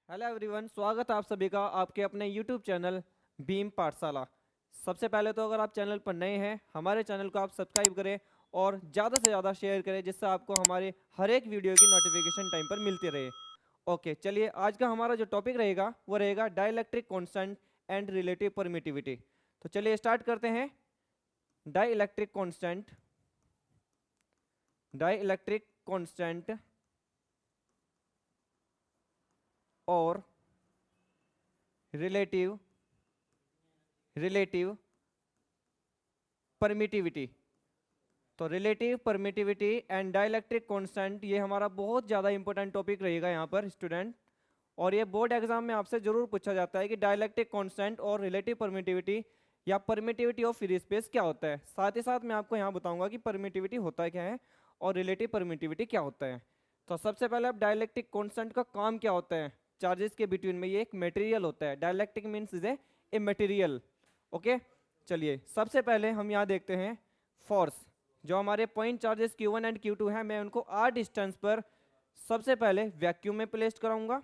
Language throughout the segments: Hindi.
हेलो एवरीवन, स्वागत है आप सभी का आपके अपने यूट्यूब चैनल बीम पाठशाला। सबसे पहले तो अगर आप चैनल पर नए हैं, हमारे चैनल को आप सब्सक्राइब करें और ज़्यादा से ज़्यादा शेयर करें, जिससे आपको हमारे हर एक वीडियो की नोटिफिकेशन टाइम पर मिलती रहे। ओके, चलिए आज का हमारा जो टॉपिक रहेगा वो रहेगा dielectric constant and relative permittivity. तो चलिए स्टार्ट करते हैं। डाइलेक्ट्रिक कांस्टेंट और रिलेटिव परमिटिविटी। तो relative permittivity and dielectric constant ये हमारा बहुत ज़्यादा इंपॉर्टेंट टॉपिक रहेगा यहाँ पर स्टूडेंट, और ये बोर्ड एग्जाम में आपसे जरूर पूछा जाता है कि डाइलेक्ट्रिक कांस्टेंट और रिलेटिव परमिटिविटी या परमिटिविटी ऑफ फ्री स्पेस क्या होता है। साथ ही साथ मैं आपको यहाँ बताऊंगा कि परमिटिविटी होता क्या है और रिलेटिव परमिटिविटी क्या होता है। तो सबसे पहले अब डाइलेक्ट्रिक कांस्टेंट का काम क्या होता है। चार्जेस के बिटवीन में ये एक मटेरियल होता है। Dielectric means is a material. Okay, चलिए सबसे पहले हम यहाँ देखते हैं फोर्स। जो हमारे point charges Q1 and Q2 हैं, मैं उनको r डिस्टेंस पर सबसे पहले वैक्यूम में प्लेस कराऊंगा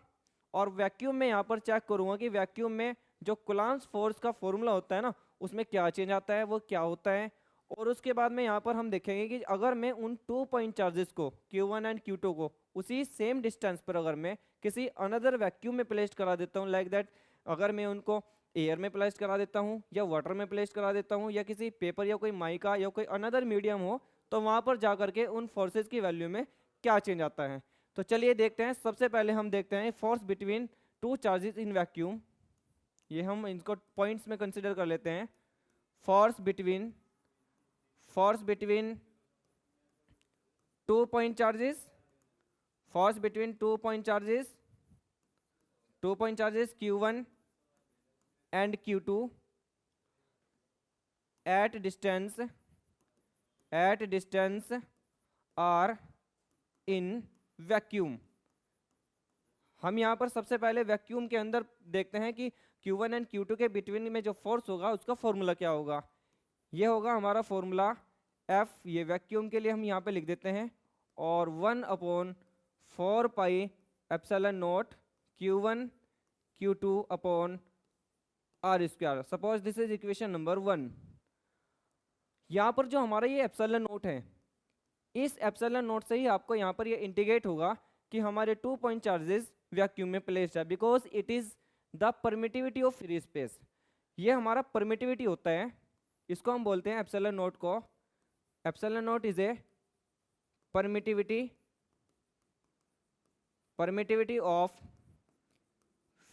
और वैक्यूम में यहाँ पर चेक करूंगा कि वैक्यूम में जो कुलाम्ब्स फोर्स का फॉर्मूला होता है ना, उसमें क्या चेंज आता है, वो क्या होता है। और उसके बाद में यहाँ पर हम देखेंगे कि अगर मैं उन 2 पॉइंट चार्जेस को Q1 एंड Q2 को उसी सेम डिस्टेंस पर अगर मैं किसी अनदर वैक्यूम में प्लेस करा देता हूँ, लाइक दैट अगर मैं उनको एयर में प्लेस करा देता हूँ या वाटर में प्लेस करा देता हूँ या किसी पेपर या कोई माइका या कोई अनदर मीडियम हो, तो वहाँ पर जा करके उन फोर्सेस की वैल्यू में क्या चेंज आता है। तो चलिए देखते हैं। सबसे पहले हम देखते हैं force between 2 charges in vacuum. ये हम इनको पॉइंट्स में कंसिडर कर लेते हैं। Force between 2 point charges, force between 2 point charges Q1 and Q2 at distance are in vacuum। हम यहाँ पर सबसे पहले वैक्यूम के अंदर देखते हैं कि Q1 एंड Q2 के बिटवीन में जो फोर्स होगा उसका फॉर्मूला क्या होगा। ये होगा हमारा फॉर्मूला F। ये वैक्यूम के लिए हम यहाँ पे लिख देते हैं, और 1/4 pi epsilon not Q1 Q2 upon R square. Suppose this is equation number 1। यहाँ पर जो हमारा ये एप्सिलॉन नोट है, इस एप्सिलॉन नोट से ही आपको यहाँ पर ये इंडिकेट होगा कि हमारे 2 पॉइंट चार्जेस वैक्यूम में प्लेस्ड है, because it is the permittivity of free space. ये हमारा परमिटिविटी होता है, इसको हम बोलते हैं एप्सिलॉन नोट को। Epsilon note is a permittivity of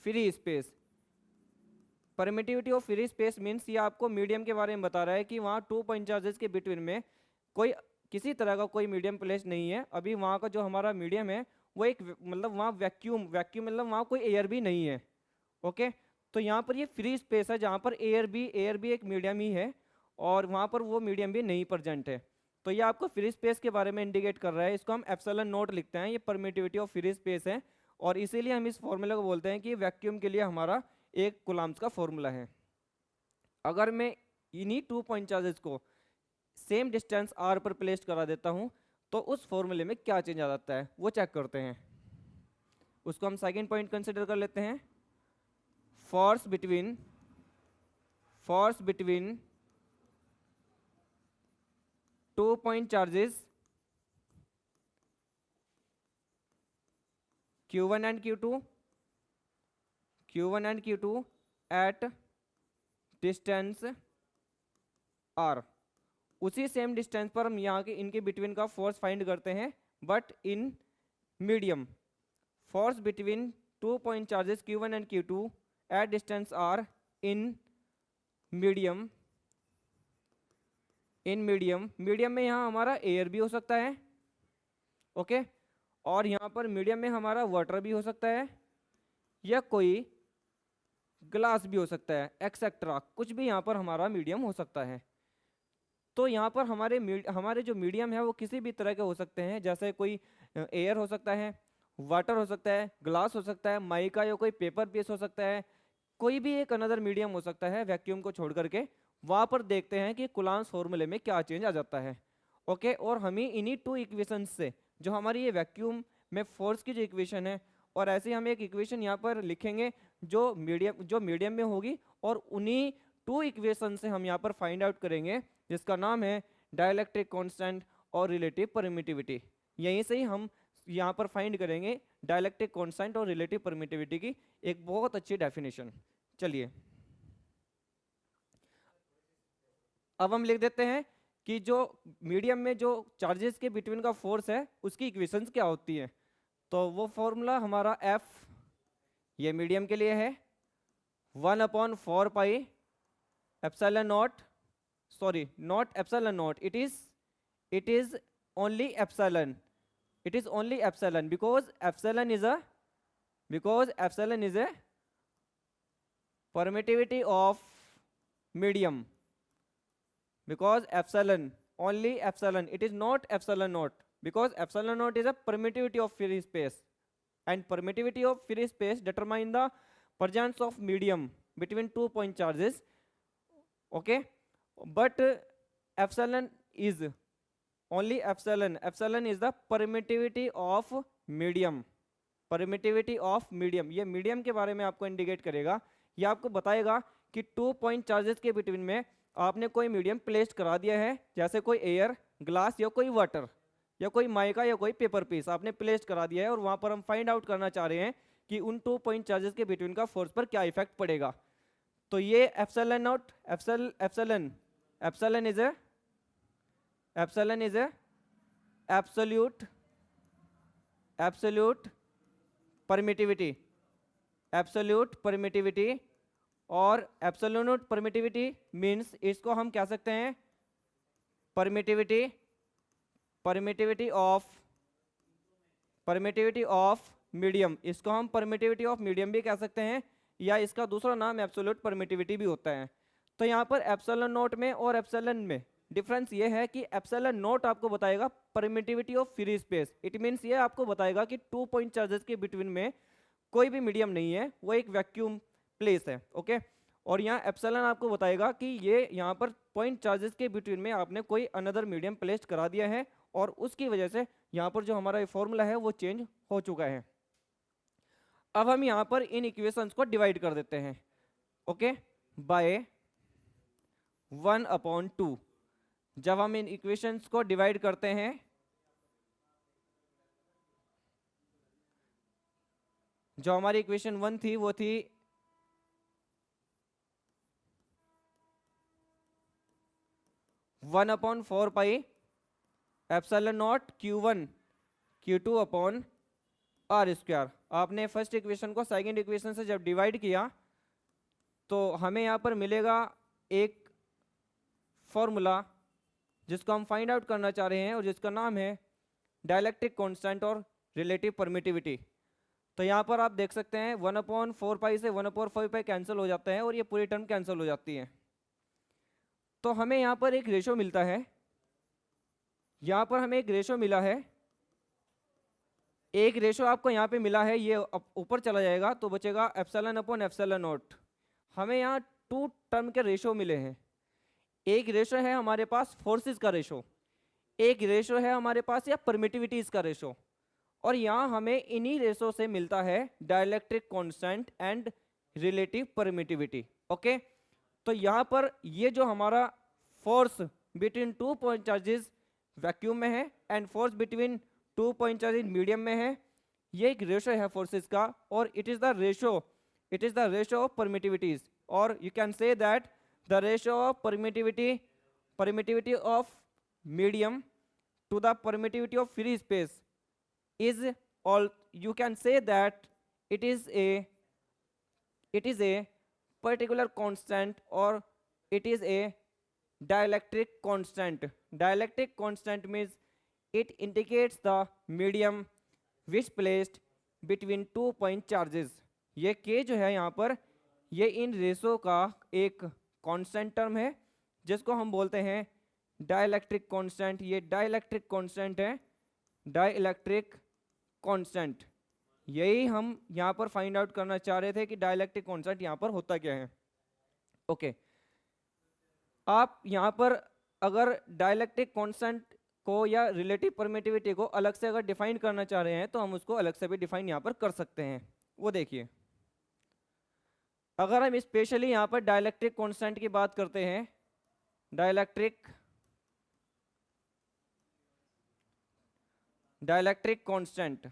free space. Permittivity of free space means ये आपको मीडियम के बारे में बता रहा है कि वहाँ 2 पॉइंट चार्जेस के बिटवीन में कोई किसी तरह का कोई मीडियम प्लेस नहीं है। अभी वहाँ का जो हमारा मीडियम है वो एक मतलब वहाँ वैक्यूम मतलब वहाँ कोई एयर भी नहीं है। ओके, तो यहाँ पर ये फ्री स्पेस है जहाँ पर एयर भी एक मीडियम ही है और वहाँ पर वो मीडियम भी नहीं प्रेजेंट है। तो ये आपको फ्री स्पेस के बारे में इंडिकेट कर रहा है। इसको हम एप्सिलॉन नोट लिखते हैं। ये परमिटिविटी ऑफ फ्री स्पेस है और इसीलिए हम इस फॉर्मूले को बोलते हैं कि वैक्यूम के लिए हमारा एक कूलम्ब्स का फॉर्मूला है। अगर मैं इन्हीं 2 पॉइंट चार्जेस को सेम डिस्टेंस r पर प्लेस करा देता हूं, तो उस फॉर्मूले में क्या चेंज आ जाता है वो चेक करते हैं। उसको हम सेकंड पॉइंट कंसिडर कर लेते हैं। Force between 2 point charges Q1 and Q2 at distance r। उसी सेम डिस्टेंस पर हम यहाँ के इनके बिटवीन का फोर्स फाइंड करते हैं, but in medium. Force between 2 point charges Q1 and Q2 at distance r in medium. Medium में यहाँ हमारा एयर भी हो सकता है, ओके, और यहाँ पर मीडियम में हमारा वाटर भी हो सकता है या कोई ग्लास भी हो सकता है, एक्सेट्रा कुछ भी यहाँ पर हमारा मीडियम हो सकता है। तो यहाँ पर हमारे जो मीडियम है वो किसी भी तरह के हो सकते हैं, जैसे कोई एयर हो सकता है, वाटर हो सकता है, ग्लास हो सकता है, माइका या कोई पेपर पीस हो सकता है, कोई भी एक अनदर मीडियम हो सकता है वैक्यूम को छोड़ करके। वहाँ पर देखते हैं कि कूलम्ब्स फॉर्मूले में क्या चेंज आ जाता है। ओके, और हमें इन्हीं 2 इक्वेशन से जो हमारी ये वैक्यूम में फोर्स की जो इक्वेशन है और ऐसे ही हम एक इक्वेशन यहाँ पर लिखेंगे जो मीडियम में होगी, और उन्हीं 2 इक्वेशन से हम यहाँ पर फाइंड आउट करेंगे जिसका नाम है डाइलेक्ट्रिक कांस्टेंट और रिलेटिव परमिटिविटी। यहीं से ही हम यहाँ पर फाइंड करेंगे डाइलेक्ट्रिक कांस्टेंट और रिलेटिव परमिटिविटी की एक बहुत अच्छी डेफिनेशन। चलिए अब हम लिख देते हैं कि जो मीडियम में जो चार्जेस के बिटवीन का फोर्स है उसकी इक्वेशंस क्या होती है। तो वो फॉर्मूला हमारा F ये मीडियम के लिए है 1/4 pi epsilon not, sorry not epsilon not, it is only epsilon, it is only epsilon because epsilon is a permittivity of medium, because epsilon, only epsilon, it is not epsilon naught, because epsilon naught is a permittivity of free space, and permittivity of free space determine the presence of medium between 2 point charges. Okay, but epsilon is only epsilon is the permittivity of medium, permittivity of medium, ये medium के बारे में आपको इंडिकेट करेगा। ये आपको बताएगा कि 2 point चार्जेस के बिटवीन में आपने कोई मीडियम प्लेस करा दिया है, जैसे कोई एयर, ग्लास या कोई वाटर या कोई माइका या कोई पेपर पीस आपने प्लेस करा दिया है, और वहां पर हम फाइंड आउट करना चाह रहे हैं कि उन 2 point चार्जेस के बिटवीन का फोर्स पर क्या इफेक्ट पड़ेगा। तो ये epsilon not, epsilon is a absolute permittivity, और एब्सोल्यूट परमिटिविटी मीन्स इसको हम कह सकते हैं परमिटिविटी ऑफ मीडियम, इसको हम परमिटिविटी ऑफ मीडियम भी कह सकते हैं, या इसका दूसरा नाम एब्सोल्यूट परमिटिविटी भी होता है। तो यहाँ पर एप्सिलॉन नॉट में और एप्सिलॉन में डिफरेंस ये है कि एप्सिलॉन नॉट आपको बताएगा permittivity of free space, it means ये आपको बताएगा कि 2 point चार्जेस के बिटवीन में कोई भी मीडियम नहीं है, वो एक वैक्यूम प्लेस है। ओके, और यहाँ एप्सिलॉन आपको बताएगा कि ये यहाँ पर पॉइंट चार्जेस के बिटवीन में आपने कोई अनदर मीडियम प्लेस करा दिया है, और उसकी वजह से यहाँ पर जो हमारा फॉर्मूला है वो चेंज हो चुका है। अब हम यहाँ पर इन इक्वेशंस को डिवाइड कर देते हैं, ओके, बाय 1/2। जब हम इन इक्वेशंस को डिवाइड करते हैं, जो हमारी इक्वेशन 1 थी वो थी 1/4 pi epsilon not Q1 Q2 upon R square. आपने फर्स्ट इक्वेशन को सेकंड इक्वेशन से जब डिवाइड किया तो हमें यहाँ पर मिलेगा एक फॉर्मूला जिसको हम फाइंड आउट करना चाह रहे हैं, और जिसका नाम है डाइलेक्ट्रिक कांस्टेंट और रिलेटिव परमिटिविटी। तो यहाँ पर आप देख सकते हैं 1/4 पाई से 1/5 पाई कैंसिल हो जाता है, और ये पूरी टर्म कैंसिल हो जाती है। तो हमें यहाँ पर एक रेशो मिलता है, यहाँ पर हमें एक रेशो मिला है, एक रेशो आपको यहाँ पे मिला है, ये ऊपर चला जाएगा तो बचेगा एप्सिलॉन अपॉन एप्सिलॉन नॉट। हमें यहाँ 2 टर्म के रेशो मिले हैं, एक रेशो है हमारे पास फोर्सेस का रेशो, एक रेशो है हमारे पास या परमिटिविटीज का रेशो, और यहाँ हमें इन्हीं रेशो से मिलता है dielectric constant and relative permittivity. Okay, तो यहाँ पर ये जो हमारा force between 2 point charges vacuum में है and force between 2 point charges medium में है, ये एक रेशो है फोर्सेस का, और it is the ratio of permittivities, और you can say that the ratio of permittivity of medium to the permittivity of free space is all, you can say that it is a particular constant, or it is a dielectric constant. Dielectric constant means it indicates the medium which placed between 2 point charges. ये k जो है यहाँ पर, ये इन रेशो का एक कांस्टेंट टर्म है जिसको हम बोलते हैं डाइलेक्ट्रिक कांस्टेंट। ये डाइलेक्ट्रिक कांस्टेंट है, डाइलेक्ट्रिक कांस्टेंट। यही हम यहाँ पर फाइंड आउट करना चाह रहे थे कि डाइलेक्ट्रिक कांस्टेंट यहाँ पर होता क्या है। ओके, आप यहाँ पर अगर डाइलेक्ट्रिक कांस्टेंट को या रिलेटिव परमिटिविटी को अलग से अगर डिफाइन करना चाह रहे हैं तो हम उसको अलग से भी डिफाइन यहाँ पर कर सकते हैं। वो देखिए, अगर हम स्पेशली यहाँ पर डाइलेक्ट्रिक कांस्टेंट की बात करते हैं, डाइलेक्ट्रिक कांस्टेंट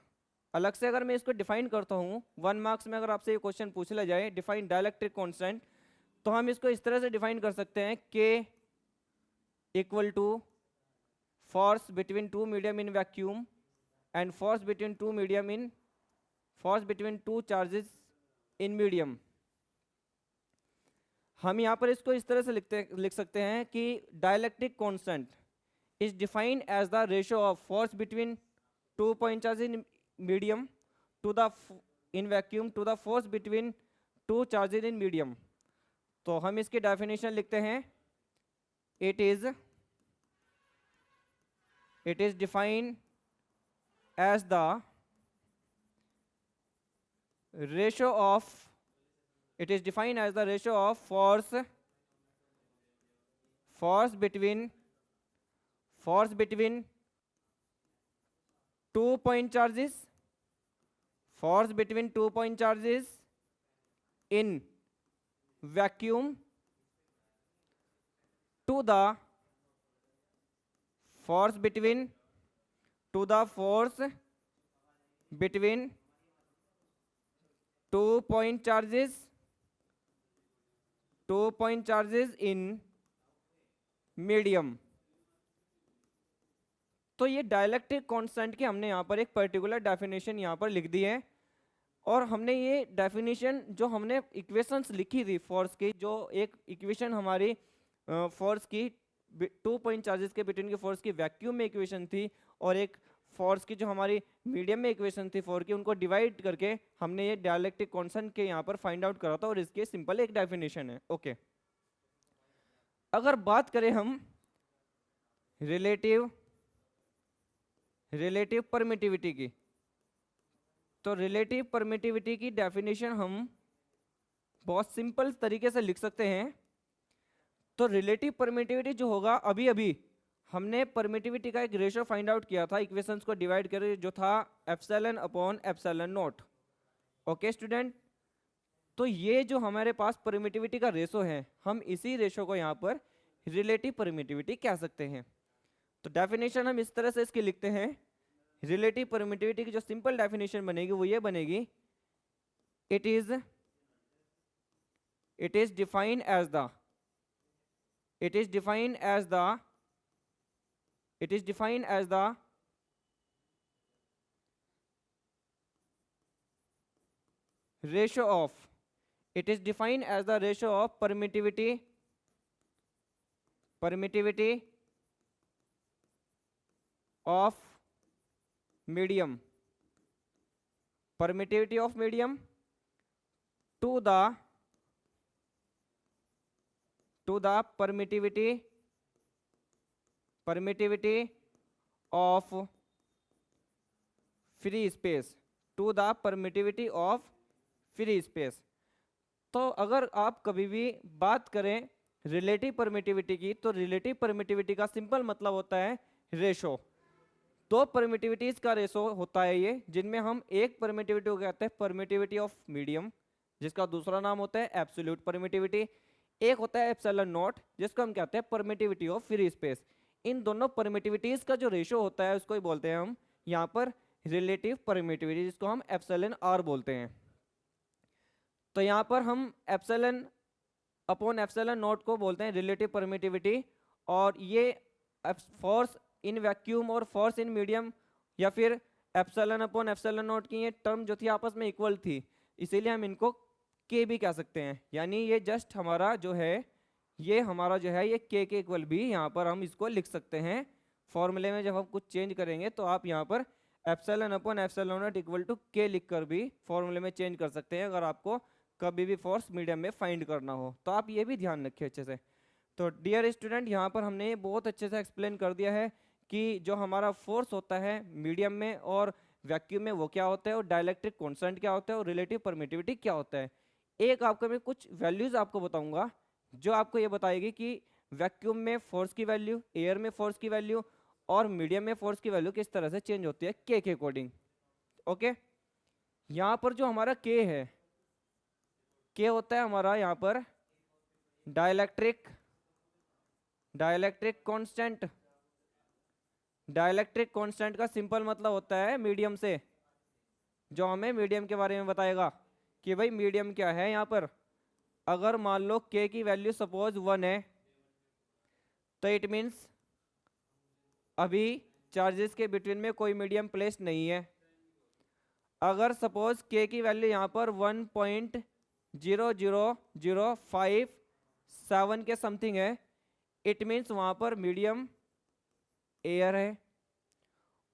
अलग से अगर मैं इसको डिफाइन करता हूँ, 1 मार्क्स में अगर आपसे ये क्वेश्चन पूछ लिया जाए डिफाइन डाइलेक्ट्रिक कांस्टेंट, तो हम इसको इस तरह से डिफाइन कर सकते हैं K equal to force between two medium in vacuum and force between two charges in medium। हम यहाँ पर इसको इस तरह से लिख सकते हैं कि dielectric constant is defined as the ratio of force between 2 point charge in medium to the in vacuum to the force between 2 charges in medium. तो हम इसकी डेफिनेशन लिखते हैं, it is defined as the ratio of force between 2 point charges in vacuum to the force between 2 point charges in medium। तो ये डाइलेक्ट्रिक कांस्टेंट की हमने यहाँ पर एक पर्टिकुलर डेफिनेशन यहाँ पर लिख दी है, और हमने ये डेफिनेशन जो हमने इक्वेशंस लिखी थी फोर्स की, जो एक इक्वेशन हमारी फोर्स की 2 पॉइंट चार्जेस के बिटवीन की फोर्स की वैक्यूम में इक्वेशन थी, और एक फोर्स की जो हमारी मीडियम में इक्वेशन थी फोर्स की, उनको डिवाइड करके हमने ये डाइलेक्ट्रिक कांस्टेंट के यहाँ पर फाइंड आउट करा था, और इसके सिंपल एक डेफिनेशन है। ओके, अगर बात करें हम रिलेटिव परमिटिविटी की, तो रिलेटिव परमिटिविटी की डेफिनेशन हम बहुत सिंपल तरीके से लिख सकते हैं। तो रिलेटिव परमिटिविटी जो होगा, अभी हमने परमिटिविटी का एक रेशियो फाइंड आउट किया था इक्वेशंस को डिवाइड करके, जो था epsilon upon epsilon not. Okay student, तो ये जो हमारे पास परमिटिविटी का रेशो है, हम इसी रेशो को यहाँ पर रिलेटिव परमिटिविटी कह सकते हैं। तो डेफिनेशन हम इस तरह से इसकी लिखते हैं, रिलेटिव परमिटिविटी की जो सिंपल डेफिनेशन बनेगी वो ये बनेगी, it is defined as the ratio of permittivity of medium to the permittivity of free space, तो अगर आप कभी भी बात करें रिलेटिव परमिटिविटी की, तो रिलेटिव परमिटिविटी का सिंपल मतलब होता है रेशो। दो परमिटिविटीज का रेशो होता है ये, जिनमें हम एक परमिटिविटी को कहते हैं परमिटिविटी ऑफ मीडियम, जिसका दूसरा नाम होता है एब्सोल्यूट परमिटिविटी। एक होता है एप्सिलॉन नॉट, जिसको हम कहते हैं परमिटिविटी ऑफ फ्री स्पेस। इन दोनों परमिटिविटीज का जो रेशो होता है उसको ही बोलते हैं हम यहाँ पर रिलेटिव परमिटिविटी, जिसको हम एप्सिलॉन आर बोलते हैं। तो यहाँ पर हम एप्सिलॉन अपॉन एप्सिलॉन नॉट को बोलते हैं रिलेटिव परमिटिविटी, और ये फोर्स इन वैक्यूम और फोर्स इन मीडियम या फिर एप्सिलॉन अपॉन एप्सिलॉन नॉट की ये टर्म जो थी आपस में इक्वल थी, इसीलिए हम इनको के भी कह सकते हैं। यानी ये जस्ट हमारा जो है ये के इक्वल भी यहाँ पर हम इसको लिख सकते हैं। फॉर्मूले में जब हम कुछ चेंज करेंगे तो आप यहाँ पर epsilon upon epsilon not equal to के लिखकर भी फॉर्मूले में चेंज कर सकते हैं, अगर आपको कभी भी फोर्स मीडियम में फाइंड करना हो। तो आप ये भी ध्यान रखिए अच्छे से। तो डियर स्टूडेंट, यहाँ पर हमने बहुत अच्छे से एक्सप्लेन कर दिया है कि जो हमारा फोर्स होता है मीडियम में और वैक्यूम में वो क्या होता है, और डाइलेक्ट्रिक कांस्टेंट क्या होता है, और रिलेटिव परमिटिविटी क्या होता है। एक आपको मैं कुछ वैल्यूज आपको बताऊंगा जो आपको ये बताएगी कि वैक्यूम में फोर्स की वैल्यू, एयर में फोर्स की वैल्यू और मीडियम में फोर्स की वैल्यू किस तरह से चेंज होती है के अकॉर्डिंग। ओके, यहाँ पर जो हमारा के है, के होता है हमारा यहाँ पर डाइलेक्ट्रिक कांस्टेंट। डाइलेक्ट्रिक कांस्टेंट का सिंपल मतलब होता है मीडियम से, जो हमें मीडियम के बारे में बताएगा कि भाई मीडियम क्या है। यहाँ पर अगर मान लो के की वैल्यू सपोज 1 है, तो इट मीन्स अभी चार्जेस के बिटवीन में कोई मीडियम प्लेस नहीं है। अगर सपोज के की वैल्यू यहाँ पर 1.00057 के समथिंग है, इट मीन्स वहाँ पर मीडियम एयर है।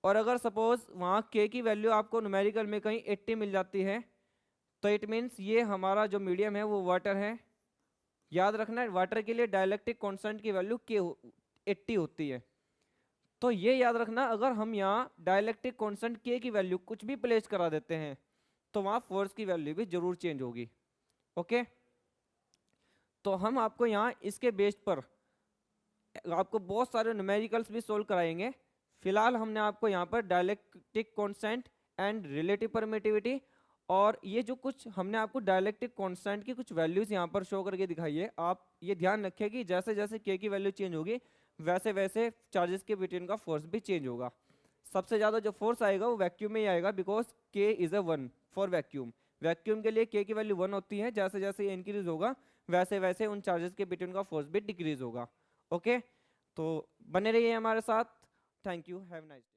और अगर सपोज वहाँ के की वैल्यू आपको न्यूमेरिकल में कहीं 80 मिल जाती है, तो इट मीन्स ये हमारा जो मीडियम है वो वाटर है। याद रखना है वाटर के लिए डाइलेक्ट्रिक कांस्टेंट की वैल्यू के 80 होती है। तो ये याद रखना, अगर हम यहाँ डाइलेक्ट्रिक कांस्टेंट के की वैल्यू कुछ भी प्लेस करा देते हैं तो वहाँ फोर्स की वैल्यू भी जरूर चेंज होगी। ओके, तो हम आपको यहाँ इसके बेस पर आपको बहुत सारे न्यूमेरिकल्स भी सोल्व कराएंगे। फिलहाल हमने आपको यहाँ पर dielectric constant and relative permittivity और ये जो कुछ हमने आपको डाइलेक्ट्रिक कांस्टेंट की कुछ वैल्यूज यहाँ पर शो करके दिखाई है। आप ये ध्यान रखें कि जैसे जैसे के की वैल्यू चेंज होगी वैसे वैसे चार्जेस के बिटवीन का फोर्स भी चेंज होगा। सबसे ज़्यादा जो फोर्स आएगा वो वैक्यूम में ही आएगा, बिकॉज के is a 1 for vacuum. Vacuum के लिए के की वैल्यू 1 होती है, जैसे जैसे ये इंक्रीज होगा वैसे वैसे उन चार्जेस के बिटवीन का फोर्स भी डिक्रीज होगा। ओके, तो बने रहिए हमारे साथ। Thank you, have nice.